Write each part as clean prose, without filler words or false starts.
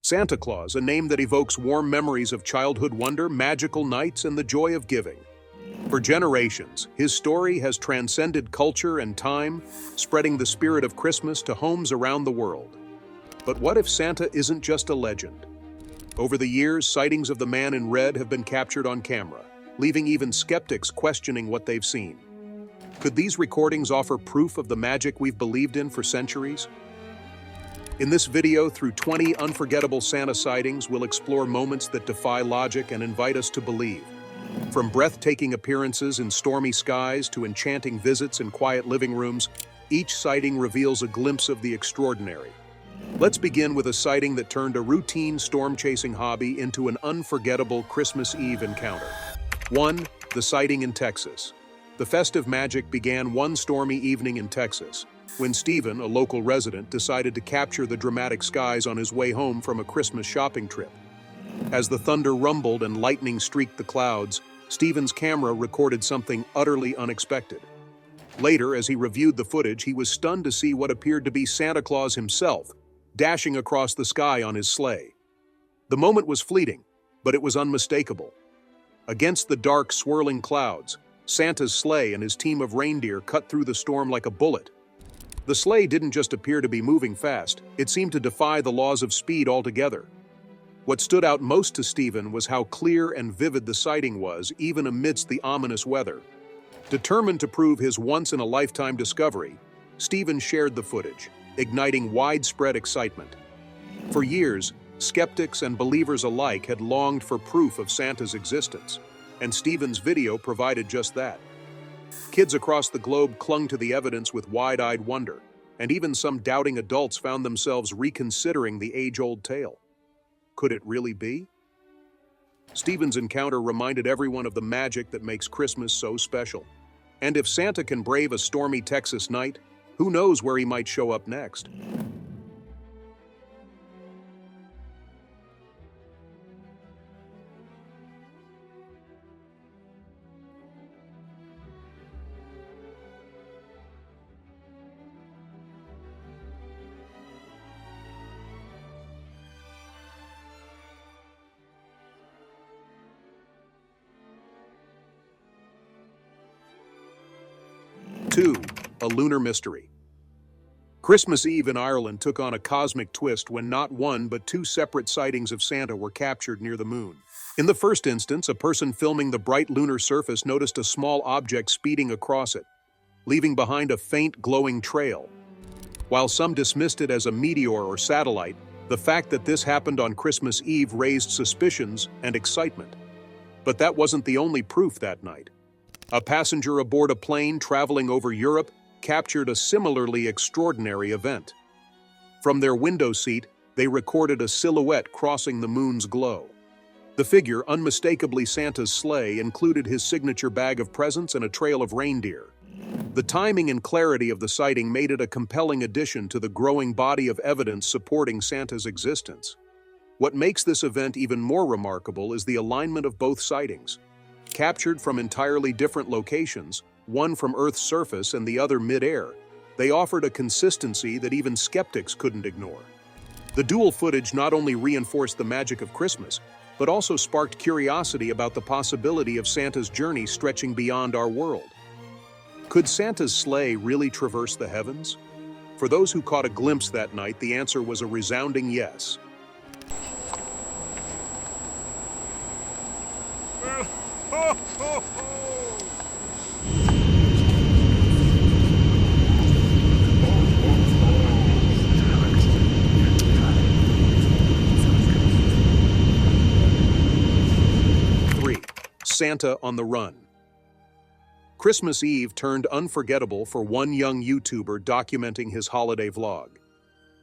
Santa Claus, a name that evokes warm memories of childhood wonder, magical nights, and the joy of giving. For generations, his story has transcended culture and time, spreading the spirit of Christmas to homes around the world. But what if Santa isn't just a legend? Over the years, sightings of the man in red have been captured on camera, leaving even skeptics questioning what they've seen. Could these recordings offer proof of the magic we've believed in for centuries? In this video, through 20 unforgettable Santa sightings, we'll explore moments that defy logic and invite us to believe. From breathtaking appearances in stormy skies to enchanting visits in quiet living rooms, each sighting reveals a glimpse of the extraordinary. Let's begin with a sighting that turned a routine storm-chasing hobby into an unforgettable Christmas Eve encounter. 1. The sighting in Texas. The festive magic began one stormy evening in Texas, when Stephen, a local resident, decided to capture the dramatic skies on his way home from a Christmas shopping trip. As the thunder rumbled and lightning streaked the clouds, Stephen's camera recorded something utterly unexpected. Later, as he reviewed the footage, he was stunned to see what appeared to be Santa Claus himself, dashing across the sky on his sleigh. The moment was fleeting, but it was unmistakable. Against the dark, swirling clouds, Santa's sleigh and his team of reindeer cut through the storm like a bullet. The sleigh didn't just appear to be moving fast, it seemed to defy the laws of speed altogether. What stood out most to Stephen was how clear and vivid the sighting was, even amidst the ominous weather. Determined to prove his once-in-a-lifetime discovery, Stephen shared the footage, igniting widespread excitement. For years, skeptics and believers alike had longed for proof of Santa's existence, and Stephen's video provided just that. Kids across the globe clung to the evidence with wide-eyed wonder, and even some doubting adults found themselves reconsidering the age-old tale. Could it really be? Stephen's encounter reminded everyone of the magic that makes Christmas so special. And if Santa can brave a stormy Texas night, who knows where he might show up next? Two, a lunar mystery. Christmas Eve in Ireland took on a cosmic twist when not one but two separate sightings of Santa were captured near the moon. In the first instance, a person filming the bright lunar surface noticed a small object speeding across it, leaving behind a faint glowing trail. While some dismissed it as a meteor or satellite, the fact that this happened on Christmas Eve raised suspicions and excitement. But that wasn't the only proof that night. A passenger aboard a plane traveling over Europe captured a similarly extraordinary event. From their window seat, they recorded a silhouette crossing the moon's glow. The figure, unmistakably Santa's sleigh, included his signature bag of presents and a trail of reindeer. The timing and clarity of the sighting made it a compelling addition to the growing body of evidence supporting Santa's existence. What makes this event even more remarkable is the alignment of both sightings. Captured from entirely different locations, one from Earth's surface and the other mid-air, they offered a consistency that even skeptics couldn't ignore. The dual footage not only reinforced the magic of Christmas, but also sparked curiosity about the possibility of Santa's journey stretching beyond our world. Could Santa's sleigh really traverse the heavens? For those who caught a glimpse that night, the answer was a resounding yes. Santa on the run. Christmas Eve turned unforgettable for one young YouTuber documenting his holiday vlog.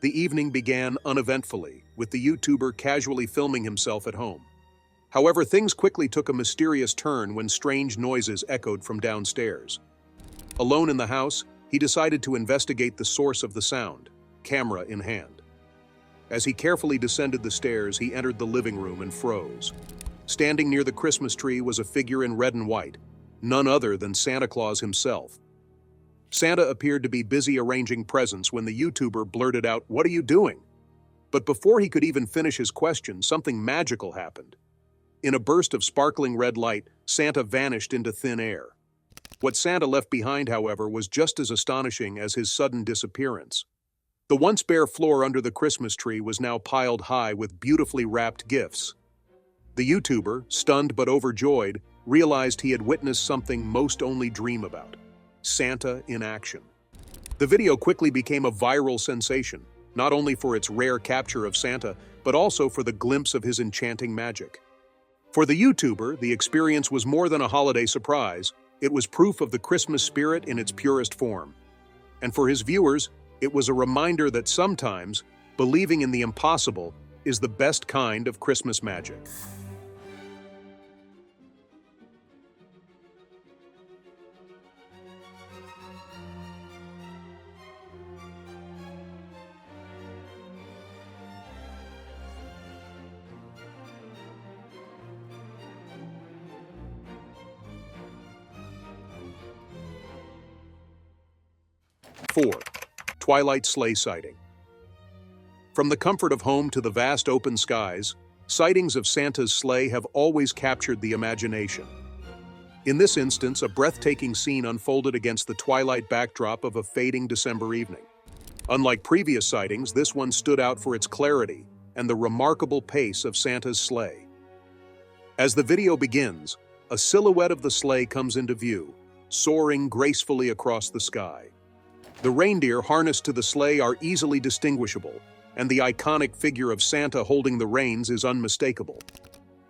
The evening began uneventfully, with the YouTuber casually filming himself at home. However, things quickly took a mysterious turn when strange noises echoed from downstairs. Alone in the house, he decided to investigate the source of the sound, camera in hand. As he carefully descended the stairs, he entered the living room and froze. Standing near the Christmas tree was a figure in red and white, none other than Santa Claus himself. Santa appeared to be busy arranging presents when the YouTuber blurted out, "What are you doing?" But before he could even finish his question, something magical happened. In a burst of sparkling red light, Santa vanished into thin air. What Santa left behind, however, was just as astonishing as his sudden disappearance. The once bare floor under the Christmas tree was now piled high with beautifully wrapped gifts. The YouTuber, stunned but overjoyed, realized he had witnessed something most only dream about: Santa in action. The video quickly became a viral sensation, not only for its rare capture of Santa, but also for the glimpse of his enchanting magic. For the YouTuber, the experience was more than a holiday surprise. It was proof of the Christmas spirit in its purest form. And for his viewers, it was a reminder that sometimes believing in the impossible is the best kind of Christmas magic. Four, Twilight sleigh sighting. From the comfort of home to the vast open skies, sightings of Santa's sleigh have always captured the imagination. In this instance, a breathtaking scene unfolded against the twilight backdrop of a fading December evening. Unlike previous sightings, this one stood out for its clarity and the remarkable pace of Santa's sleigh. As the video begins, a silhouette of the sleigh comes into view, soaring gracefully across the sky. The reindeer harnessed to the sleigh are easily distinguishable, and the iconic figure of Santa holding the reins is unmistakable.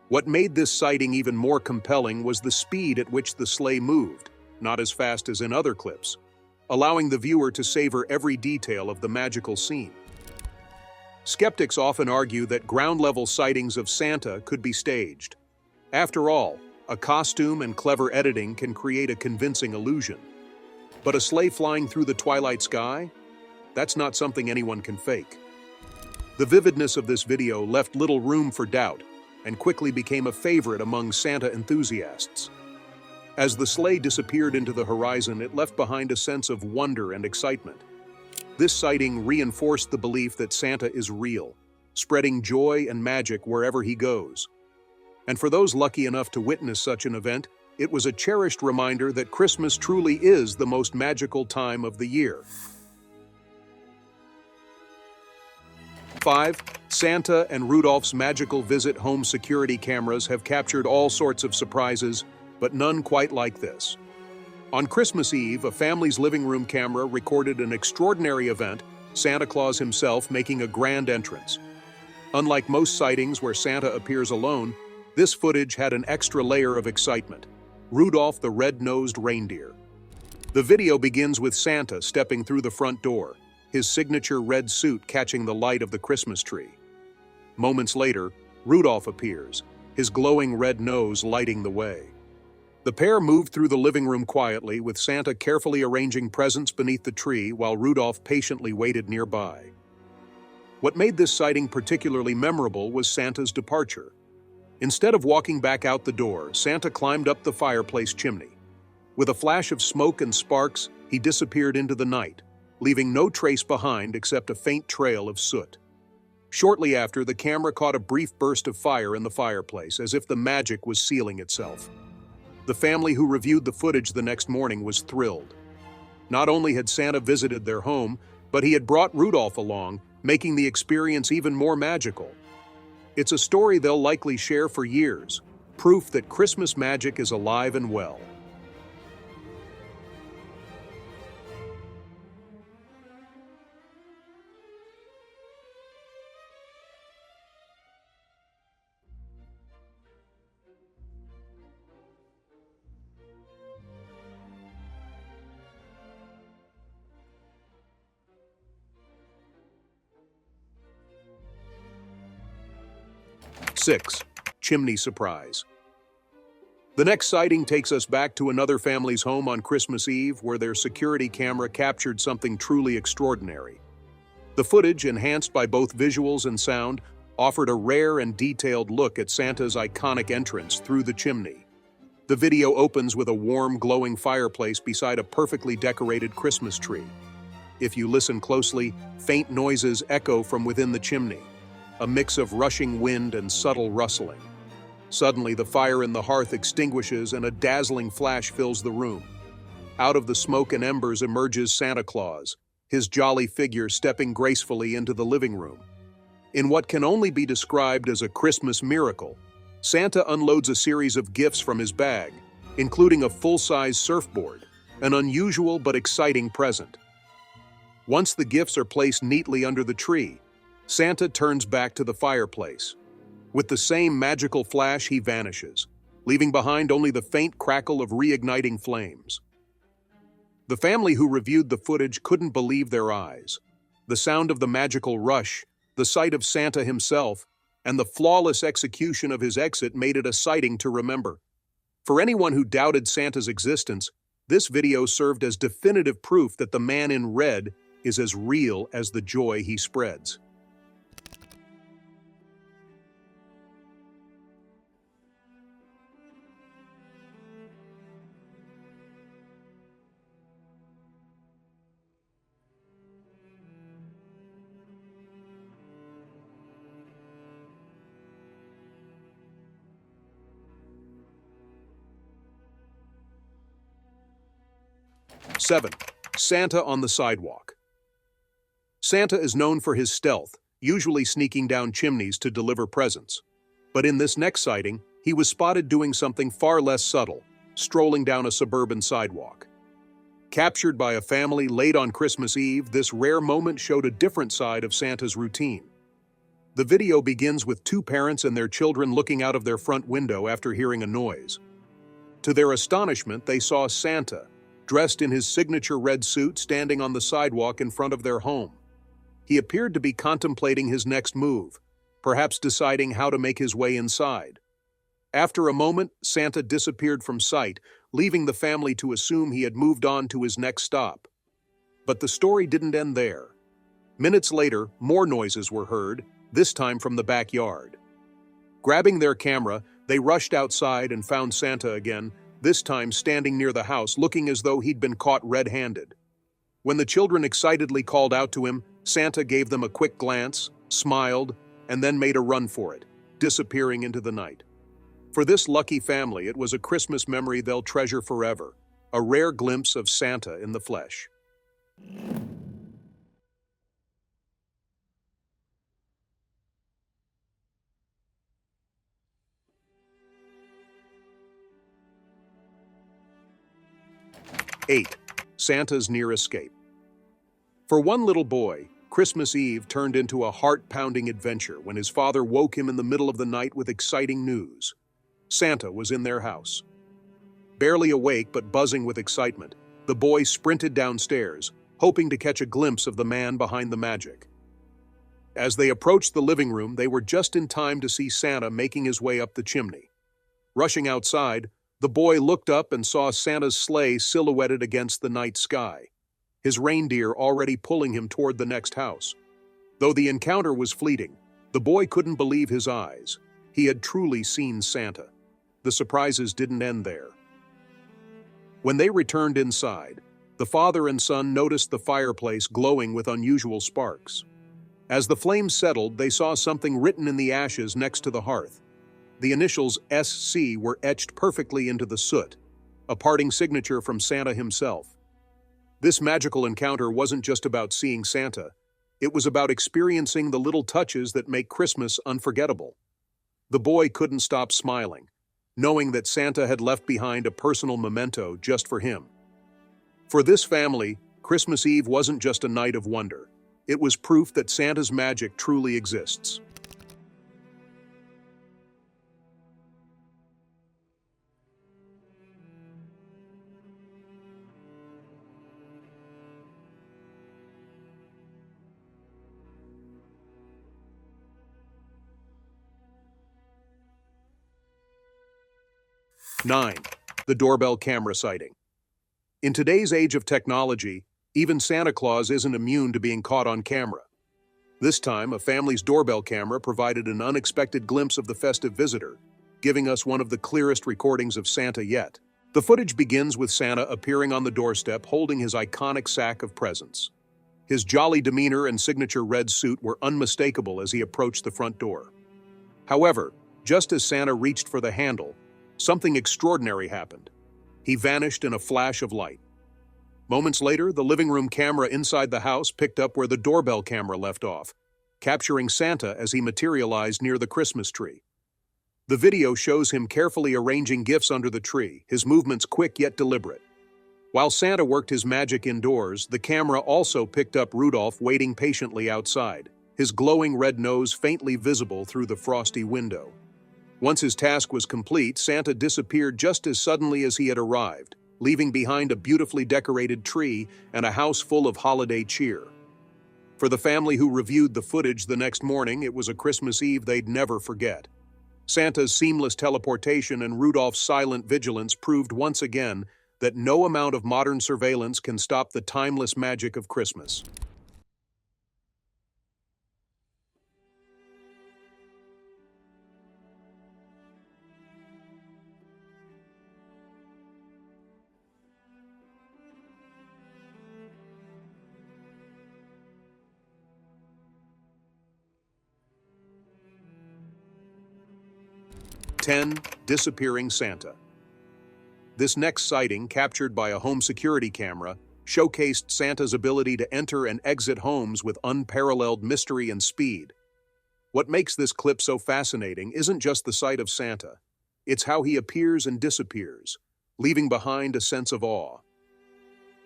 What made this sighting even more compelling was the speed at which the sleigh moved, not as fast as in other clips, allowing the viewer to savor every detail of the magical scene. Skeptics often argue that ground-level sightings of Santa could be staged. After all, a costume and clever editing can create a convincing illusion. But a sleigh flying through the twilight sky? That's not something anyone can fake. The vividness of this video left little room for doubt and quickly became a favorite among Santa enthusiasts. As the sleigh disappeared into the horizon, it left behind a sense of wonder and excitement. This sighting reinforced the belief that Santa is real, spreading joy and magic wherever he goes. And for those lucky enough to witness such an event, it was a cherished reminder that Christmas truly is the most magical time of the year. 5. Santa and Rudolph's magical visit. Home security cameras have captured all sorts of surprises, but none quite like this. On Christmas Eve, a family's living room camera recorded an extraordinary event, Santa Claus himself making a grand entrance. Unlike most sightings where Santa appears alone, this footage had an extra layer of excitement: Rudolph the red-nosed reindeer. The video begins with Santa stepping through the front door, his signature red suit catching the light of the Christmas tree. Moments later, Rudolph appears, his glowing red nose lighting the way. The pair moved through the living room quietly, with Santa carefully arranging presents beneath the tree while Rudolph patiently waited nearby. What made this sighting particularly memorable was Santa's departure. Instead of walking back out the door, Santa climbed up the fireplace chimney. With a flash of smoke and sparks, he disappeared into the night, leaving no trace behind except a faint trail of soot. Shortly after, the camera caught a brief burst of fire in the fireplace, as if the magic was sealing itself. The family who reviewed the footage the next morning was thrilled. Not only had Santa visited their home, but he had brought Rudolph along, making the experience even more magical. It's a story they'll likely share for years, proof that Christmas magic is alive and well. Six, Chimney surprise. The next sighting takes us back to another family's home on Christmas Eve, where their security camera captured something truly extraordinary. The footage, enhanced by both visuals and sound, offered a rare and detailed look at Santa's iconic entrance through the chimney. The video opens with a warm, glowing fireplace beside a perfectly decorated Christmas tree. If you listen closely, faint noises echo from within the chimney, a mix of rushing wind and subtle rustling. Suddenly, the fire in the hearth extinguishes and a dazzling flash fills the room. Out of the smoke and embers emerges Santa Claus, his jolly figure stepping gracefully into the living room. In what can only be described as a Christmas miracle, Santa unloads a series of gifts from his bag, including a full-size surfboard, an unusual but exciting present. Once the gifts are placed neatly under the tree, Santa turns back to the fireplace. With the same magical flash, he vanishes, leaving behind only the faint crackle of reigniting flames. The family who reviewed the footage couldn't believe their eyes. The sound of the magical rush, the sight of Santa himself, and the flawless execution of his exit made it a sighting to remember. For anyone who doubted Santa's existence, this video served as definitive proof that the man in red is as real as the joy he spreads. Seven, Santa on the sidewalk. Santa is known for his stealth, usually sneaking down chimneys to deliver presents. But in this next sighting, he was spotted doing something far less subtle, strolling down a suburban sidewalk. Captured by a family late on Christmas Eve, this rare moment showed a different side of Santa's routine. The video begins with two parents and their children looking out of their front window after hearing a noise. To their astonishment, they saw Santa, dressed in his signature red suit, standing on the sidewalk in front of their home. He appeared to be contemplating his next move, perhaps deciding how to make his way inside. After a moment, Santa disappeared from sight, leaving the family to assume he had moved on to his next stop. But the story didn't end there. Minutes later, more noises were heard, this time from the backyard. Grabbing their camera, they rushed outside and found Santa again, this time standing near the house, looking as though he'd been caught red-handed. When the children excitedly called out to him, Santa gave them a quick glance, smiled, and then made a run for it, disappearing into the night. For this lucky family, it was a Christmas memory they'll treasure forever, a rare glimpse of Santa in the flesh. Eight, Santa's near escape. For one little boy, Christmas Eve turned into a heart-pounding adventure when his father woke him in the middle of the night with exciting news. Santa was in their house. Barely awake but buzzing with excitement, the boy sprinted downstairs, hoping to catch a glimpse of the man behind the magic. As they approached the living room, they were just in time to see Santa making his way up the chimney. Rushing outside, the boy looked up and saw Santa's sleigh silhouetted against the night sky, his reindeer already pulling him toward the next house. Though the encounter was fleeting, the boy couldn't believe his eyes. He had truly seen Santa. The surprises didn't end there. When they returned inside, the father and son noticed the fireplace glowing with unusual sparks. As the flames settled, they saw something written in the ashes next to the hearth. The initials SC were etched perfectly into the soot, a parting signature from Santa himself. This magical encounter wasn't just about seeing Santa. It was about experiencing the little touches that make Christmas unforgettable. The boy couldn't stop smiling, knowing that Santa had left behind a personal memento just for him. For this family, Christmas Eve wasn't just a night of wonder. It was proof that Santa's magic truly exists. Nine, the doorbell camera sighting. In today's age of technology, even Santa Claus isn't immune to being caught on camera. This time, a family's doorbell camera provided an unexpected glimpse of the festive visitor, giving us one of the clearest recordings of Santa yet. The footage begins with Santa appearing on the doorstep holding his iconic sack of presents. His jolly demeanor and signature red suit were unmistakable as he approached the front door. However, just as Santa reached for the handle, something extraordinary happened. He vanished in a flash of light. Moments later, the living room camera inside the house picked up where the doorbell camera left off, capturing Santa as he materialized near the Christmas tree. The video shows him carefully arranging gifts under the tree, his movements quick yet deliberate. While Santa worked his magic indoors, the camera also picked up Rudolph waiting patiently outside, his glowing red nose faintly visible through the frosty window. Once his task was complete, Santa disappeared just as suddenly as he had arrived, leaving behind a beautifully decorated tree and a house full of holiday cheer. For the family who reviewed the footage the next morning, it was a Christmas Eve they'd never forget. Santa's seamless teleportation and Rudolph's silent vigilance proved once again that no amount of modern surveillance can stop the timeless magic of Christmas. Disappearing Santa. This next sighting, captured by a home security camera, showcased Santa's ability to enter and exit homes with unparalleled mystery and speed. What makes this clip so fascinating isn't just the sight of Santa. It's how he appears and disappears, leaving behind a sense of awe.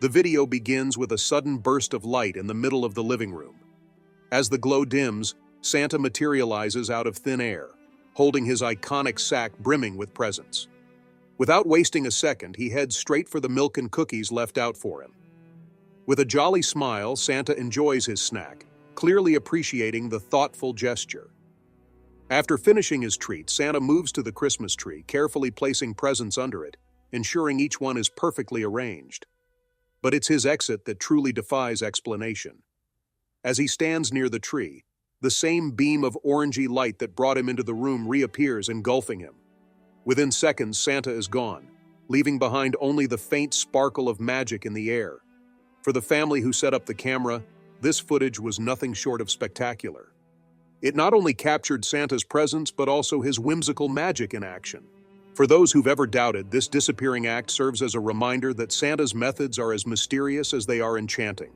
The video begins with a sudden burst of light in the middle of the living room. As the glow dims, Santa materializes out of thin air, holding his iconic sack brimming with presents. Without wasting a second, he heads straight for the milk and cookies left out for him. With a jolly smile, Santa enjoys his snack, clearly appreciating the thoughtful gesture. After finishing his treat, Santa moves to the Christmas tree, carefully placing presents under it, ensuring each one is perfectly arranged. But it's his exit that truly defies explanation. As he stands near the tree, the same beam of orangey light that brought him into the room reappears, engulfing him. Within seconds, Santa is gone, leaving behind only the faint sparkle of magic in the air. For the family who set up the camera, this footage was nothing short of spectacular. It not only captured Santa's presence, but also his whimsical magic in action. For those who've ever doubted, this disappearing act serves as a reminder that Santa's methods are as mysterious as they are enchanting.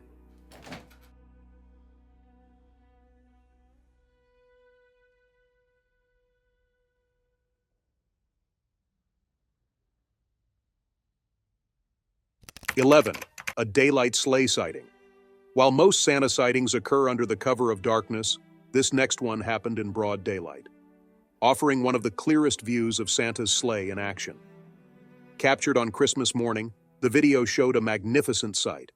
A daylight sleigh sighting. While most Santa sightings occur under the cover of darkness, this next one happened in broad daylight, offering one of the clearest views of Santa's sleigh in action. Captured on Christmas morning, the video showed a magnificent sight.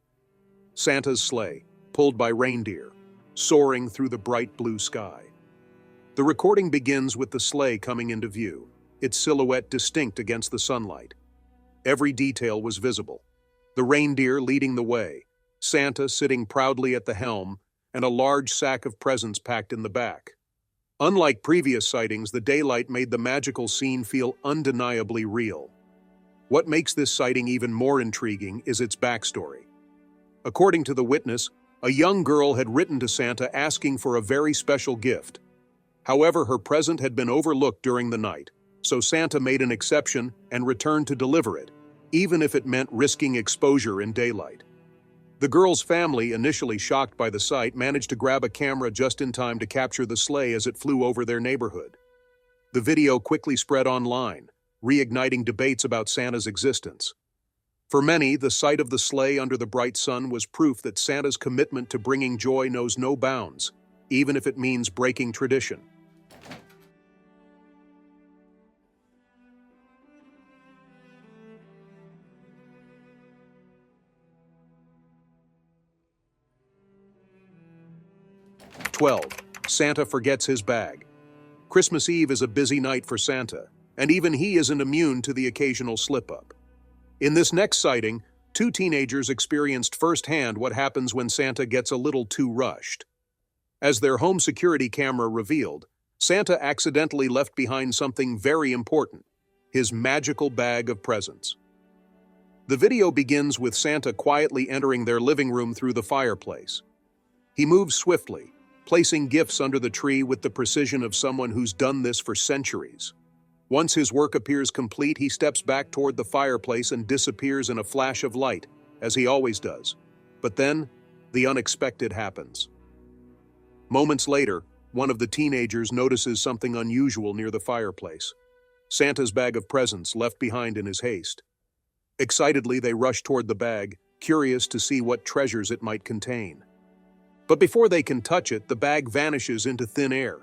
Santa's sleigh, pulled by reindeer, soaring through the bright blue sky. The recording begins with the sleigh coming into view, its silhouette distinct against the sunlight. Every detail was visible. The reindeer leading the way, Santa sitting proudly at the helm, and a large sack of presents packed in the back. Unlike previous sightings, the daylight made the magical scene feel undeniably real. What makes this sighting even more intriguing is its backstory. According to the witness, a young girl had written to Santa asking for a very special gift. However, her present had been overlooked during the night, so Santa made an exception and returned to deliver it, even if it meant risking exposure in daylight. The girl's family, initially shocked by the sight, managed to grab a camera just in time to capture the sleigh as it flew over their neighborhood. The video quickly spread online, reigniting debates about Santa's existence. For many, the sight of the sleigh under the bright sun was proof that Santa's commitment to bringing joy knows no bounds, even if it means breaking tradition. Santa forgets his bag. Christmas Eve is a busy night for Santa, and even he isn't immune to the occasional slip-up. In this next sighting, two teenagers experienced firsthand what happens when Santa gets a little too rushed. As their home security camera revealed, Santa accidentally left behind something very important: his magical bag of presents. The video begins with Santa quietly entering their living room through the fireplace, He moves swiftly, placing gifts under the tree with the precision of someone who's done this for centuries. Once his work appears complete, he steps back toward the fireplace and disappears in a flash of light, as he always does. But then, the unexpected happens. Moments later, one of the teenagers notices something unusual near the fireplace: Santa's bag of presents left behind in his haste. Excitedly, they rush toward the bag, curious to see what treasures it might contain. But before they can touch it, the bag vanishes into thin air,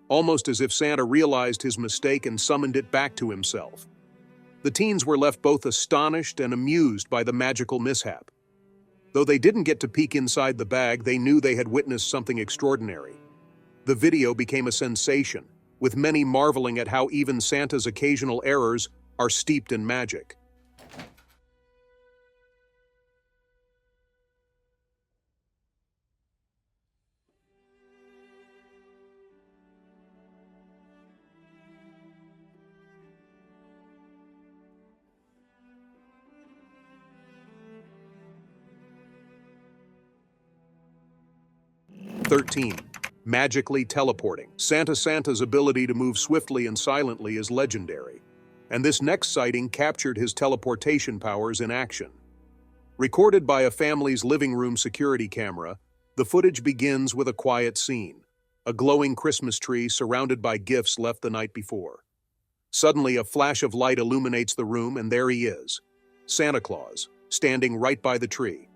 almost as if Santa realized his mistake and summoned it back to himself. The teens were left both astonished and amused by the magical mishap. Though they didn't get to peek inside the bag, they knew they had witnessed something extraordinary. The video became a sensation, with many marveling at how even Santa's occasional errors are steeped in magic. "13. Magically teleporting. Santa's ability to move swiftly and silently is legendary, and this next sighting captured his teleportation powers in action. Recorded by a family's living room security camera, the footage begins with a quiet scene: a glowing Christmas tree surrounded by gifts left the night before. Suddenly, a flash of light illuminates the room, and there he is, Santa Claus, standing right by the tree.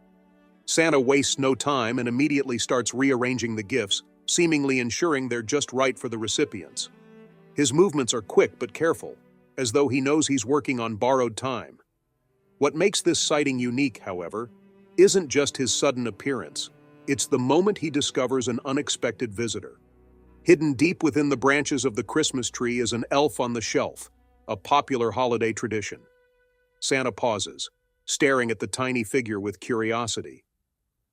Santa wastes no time and immediately starts rearranging the gifts, seemingly ensuring they're just right for the recipients. His movements are quick but careful, as though he knows he's working on borrowed time. What makes this sighting unique, however, isn't just his sudden appearance. It's the moment he discovers an unexpected visitor. Hidden deep within the branches of the Christmas tree is an elf on the shelf, a popular holiday tradition. Santa pauses, staring at the tiny figure with curiosity.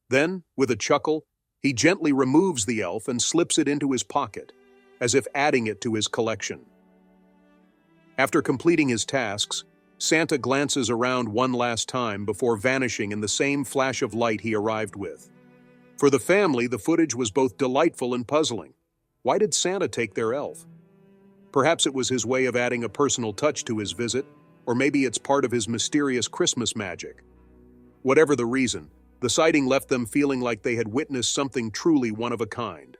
Then, with a chuckle, he gently removes the elf and slips it into his pocket, as if adding it to his collection. After completing his tasks, Santa glances around one last time before vanishing in the same flash of light he arrived with. For the family, the footage was both delightful and puzzling. Why did Santa take their elf? Perhaps it was his way of adding a personal touch to his visit, or maybe it's part of his mysterious Christmas magic. Whatever the reason, the sighting left them feeling like they had witnessed something truly one of a kind.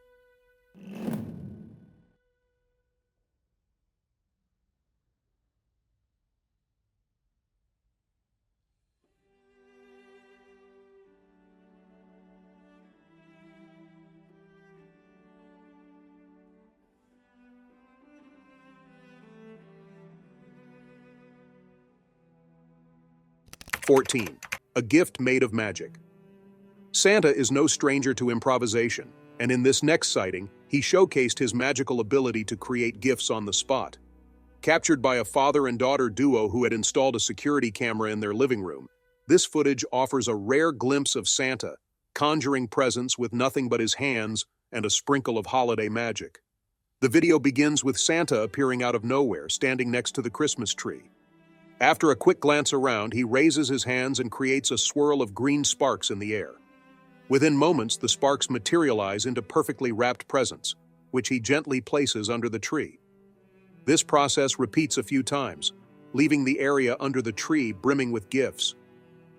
"14. A gift made of magic. Santa is no stranger to improvisation, and in this next sighting, he showcased his magical ability to create gifts on the spot. Captured by a father and daughter duo who had installed a security camera in their living room, this footage offers a rare glimpse of Santa, conjuring presents with nothing but his hands and a sprinkle of holiday magic. The video begins with Santa appearing out of nowhere, standing next to the Christmas tree. After a quick glance around, he raises his hands and creates a swirl of green sparks in the air. Within moments, the sparks materialize into perfectly wrapped presents, which he gently places under the tree. This process repeats a few times, leaving the area under the tree brimming with gifts.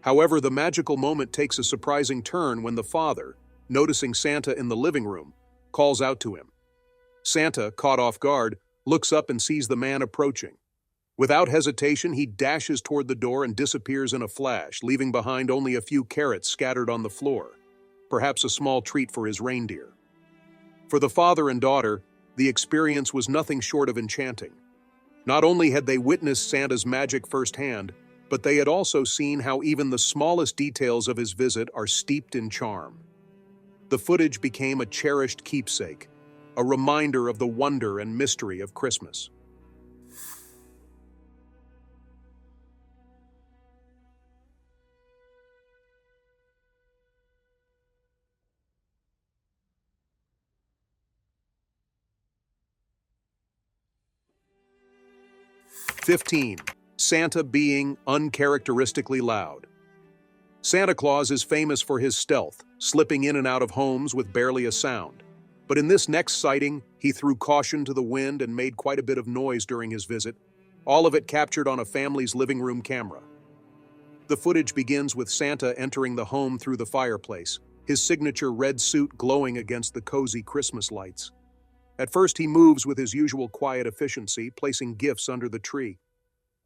However, the magical moment takes a surprising turn when the father, noticing Santa in the living room, calls out to him. Santa, caught off guard, looks up and sees the man approaching. Without hesitation, he dashes toward the door and disappears in a flash, leaving behind only a few carrots scattered on the floor, perhaps a small treat for his reindeer. For the father and daughter, the experience was nothing short of enchanting. Not only had they witnessed Santa's magic firsthand, but they had also seen how even the smallest details of his visit are steeped in charm. The footage became a cherished keepsake, a reminder of the wonder and mystery of Christmas. "15. Santa being uncharacteristically loud. Santa Claus is famous for his stealth, slipping in and out of homes with barely a sound. But in this next sighting, he threw caution to the wind and made quite a bit of noise during his visit, all of it captured on a family's living room camera. The footage begins with Santa entering the home through the fireplace, his signature red suit glowing against the cozy Christmas lights. At first, he moves with his usual quiet efficiency, placing gifts under the tree.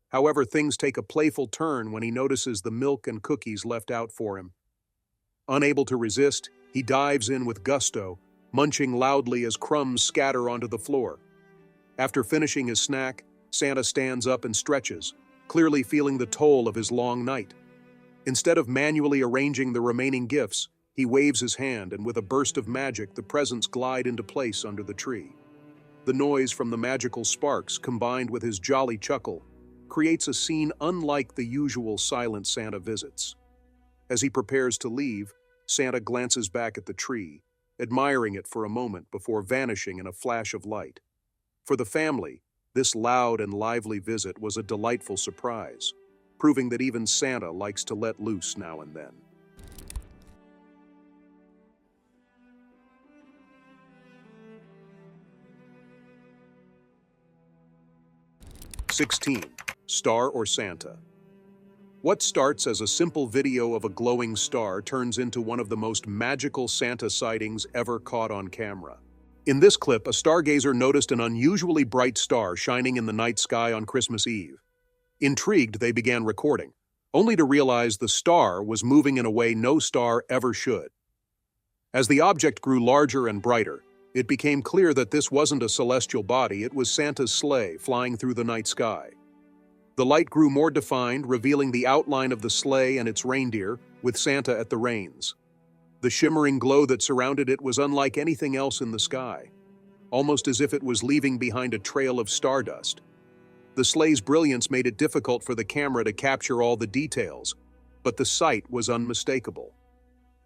However, things take a playful turn when he notices the milk and cookies left out for him. Unable to resist, he dives in with gusto, munching loudly as crumbs scatter onto the floor. After finishing his snack, Santa stands up and stretches, clearly feeling the toll of his long night. Instead of manually arranging the remaining gifts, he waves his hand, and with a burst of magic, the presents glide into place under the tree. The noise from the magical sparks, combined with his jolly chuckle, creates a scene unlike the usual silent Santa visits. As he prepares to leave, Santa glances back at the tree, admiring it for a moment before vanishing in a flash of light. For the family, this loud and lively visit was a delightful surprise, proving that even Santa likes to let loose now and then. 16. Star or Santa? What starts as a simple video of a glowing star turns into one of the most magical Santa sightings ever caught on camera. In this clip, a stargazer noticed an unusually bright star shining in the night sky on Christmas Eve. Intrigued, they began recording, only to realize the star was moving in a way no star ever should. As the object grew larger and brighter, it became clear that this wasn't a celestial body, it was Santa's sleigh flying through the night sky. The light grew more defined, revealing the outline of the sleigh and its reindeer, with Santa at the reins. The shimmering glow that surrounded it was unlike anything else in the sky, almost as if it was leaving behind a trail of stardust. The sleigh's brilliance made it difficult for the camera to capture all the details, but the sight was unmistakable.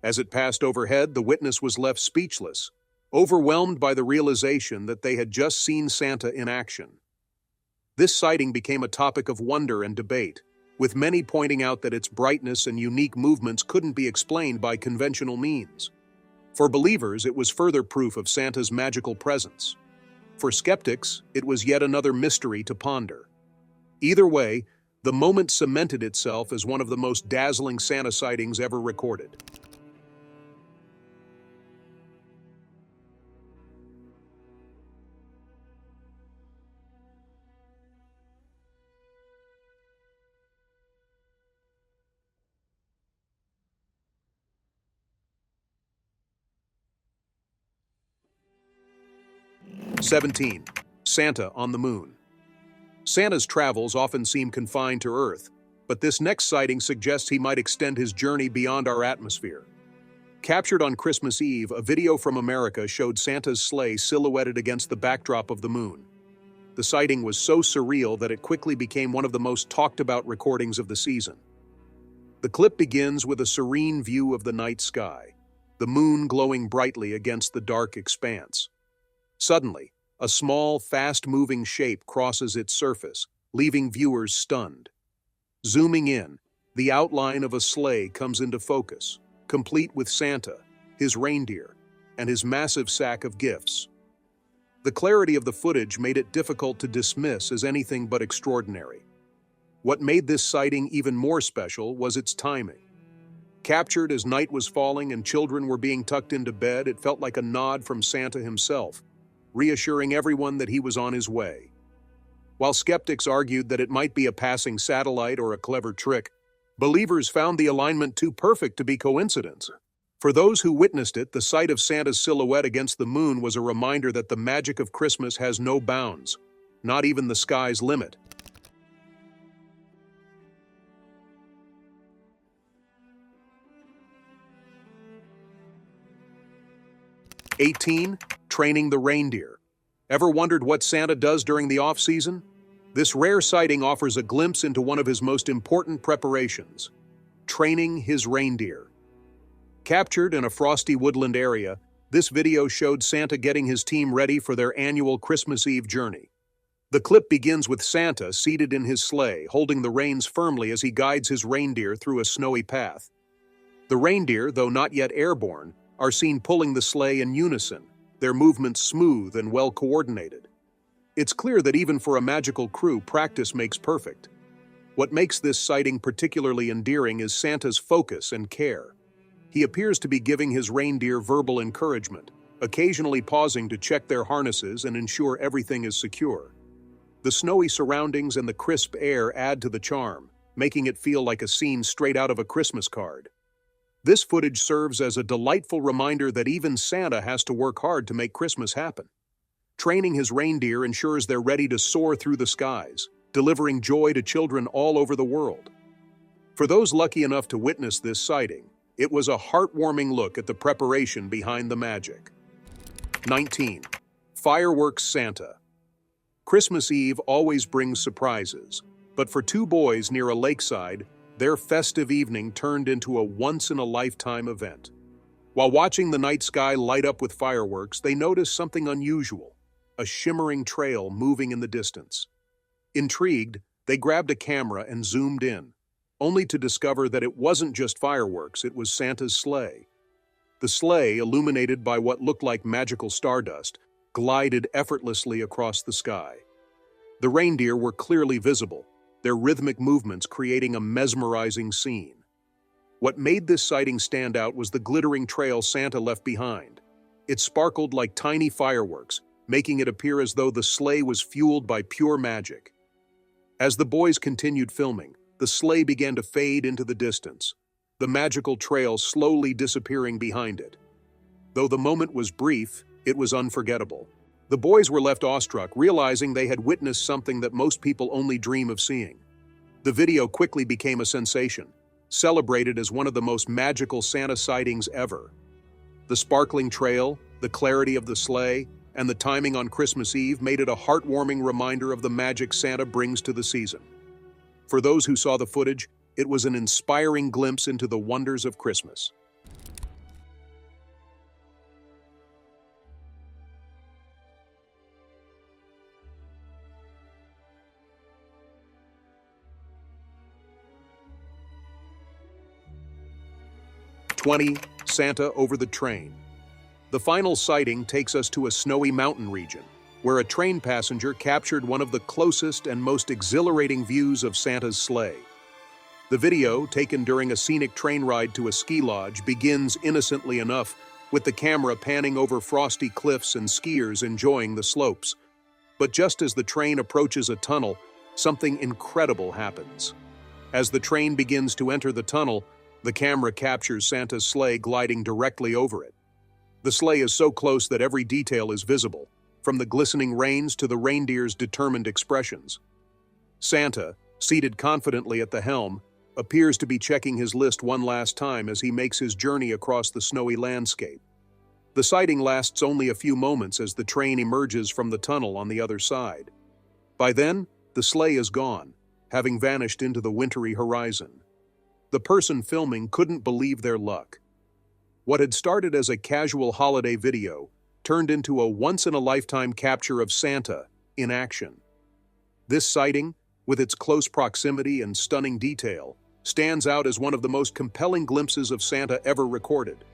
As it passed overhead, the witness was left speechless, overwhelmed by the realization that they had just seen Santa in action. This sighting became a topic of wonder and debate, with many pointing out that its brightness and unique movements couldn't be explained by conventional means. For believers, it was further proof of Santa's magical presence. For skeptics, it was yet another mystery to ponder. Either way, the moment cemented itself as one of the most dazzling Santa sightings ever recorded. "17. Santa on the Moon. Santa's travels often seem confined to Earth, but this next sighting suggests he might extend his journey beyond our atmosphere. Captured on Christmas Eve, a video from America showed Santa's sleigh silhouetted against the backdrop of the moon. The sighting was so surreal that it quickly became one of the most talked-about recordings of the season. The clip begins with a serene view of the night sky, the moon glowing brightly against the dark expanse. Suddenly, a small, fast-moving shape crosses its surface, leaving viewers stunned. Zooming in, the outline of a sleigh comes into focus, complete with Santa, his reindeer, and his massive sack of gifts. The clarity of the footage made it difficult to dismiss as anything but extraordinary. What made this sighting even more special was its timing. Captured as night was falling and children were being tucked into bed, it felt like a nod from Santa himself, reassuring everyone that he was on his way. While skeptics argued that it might be a passing satellite or a clever trick, believers found the alignment too perfect to be coincidence. For those who witnessed it, the sight of Santa's silhouette against the moon was a reminder that the magic of Christmas has no bounds, not even the sky's limit. "18. Training the reindeer. Ever wondered what Santa does during the off-season? This rare sighting offers a glimpse into one of his most important preparations: training his reindeer. Captured in a frosty woodland area, this video showed Santa getting his team ready for their annual Christmas Eve journey. The clip begins with Santa seated in his sleigh, holding the reins firmly as he guides his reindeer through a snowy path. The reindeer, though not yet airborne, are seen pulling the sleigh in unison, their movements smooth and well coordinated. It's clear that even for a magical crew, practice makes perfect. What makes this sighting particularly endearing is Santa's focus and care. He appears to be giving his reindeer verbal encouragement, occasionally pausing to check their harnesses and ensure everything is secure. The snowy surroundings and the crisp air add to the charm, making it feel like a scene straight out of a Christmas card. This footage serves as a delightful reminder that even Santa has to work hard to make Christmas happen. Training his reindeer ensures they're ready to soar through the skies, delivering joy to children all over the world. For those lucky enough to witness this sighting, it was a heartwarming look at the preparation behind the magic. 19. Fireworks Santa. Christmas Eve always brings surprises, but for two boys near a lakeside, their festive evening turned into a once-in-a-lifetime event. While watching the night sky light up with fireworks, they noticed something unusual, a shimmering trail moving in the distance. Intrigued, they grabbed a camera and zoomed in, only to discover that it wasn't just fireworks, it was Santa's sleigh. The sleigh, illuminated by what looked like magical stardust, glided effortlessly across the sky. The reindeer were clearly visible, their rhythmic movements creating a mesmerizing scene. What made this sighting stand out was the glittering trail Santa left behind. It sparkled like tiny fireworks, making it appear as though the sleigh was fueled by pure magic. As the boys continued filming, the sleigh began to fade into the distance, the magical trail slowly disappearing behind it. Though the moment was brief, it was unforgettable. The boys were left awestruck, realizing they had witnessed something that most people only dream of seeing. The video quickly became a sensation, celebrated as one of the most magical Santa sightings ever. The sparkling trail, the clarity of the sleigh, and the timing on Christmas Eve made it a heartwarming reminder of the magic Santa brings to the season. For those who saw the footage, it was an inspiring glimpse into the wonders of Christmas. Santa over the train. The final sighting takes us to a snowy mountain region, where a train passenger captured one of the closest and most exhilarating views of Santa's sleigh. The video, taken during a scenic train ride to a ski lodge, begins innocently enough, with the camera panning over frosty cliffs and skiers enjoying the slopes. But just as the train approaches a tunnel, something incredible happens. As the train begins to enter the tunnel, the camera captures Santa's sleigh gliding directly over it. The sleigh is so close that every detail is visible, from the glistening reins to the reindeer's determined expressions. Santa, seated confidently at the helm, appears to be checking his list one last time as he makes his journey across the snowy landscape. The sighting lasts only a few moments as the train emerges from the tunnel on the other side. By then, the sleigh is gone, having vanished into the wintry horizon. The person filming couldn't believe their luck. What had started as a casual holiday video turned into a once-in-a-lifetime capture of Santa in action. This sighting, with its close proximity and stunning detail, stands out as one of the most compelling glimpses of Santa ever recorded.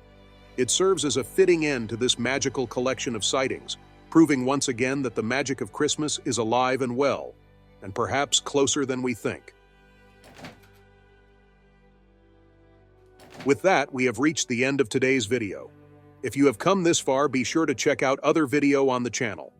It serves as a fitting end to this magical collection of sightings, proving once again that the magic of Christmas is alive and well, and perhaps closer than we think. With that, we have reached the end of today's video. If you have come this far, be sure to check out other video on the channel.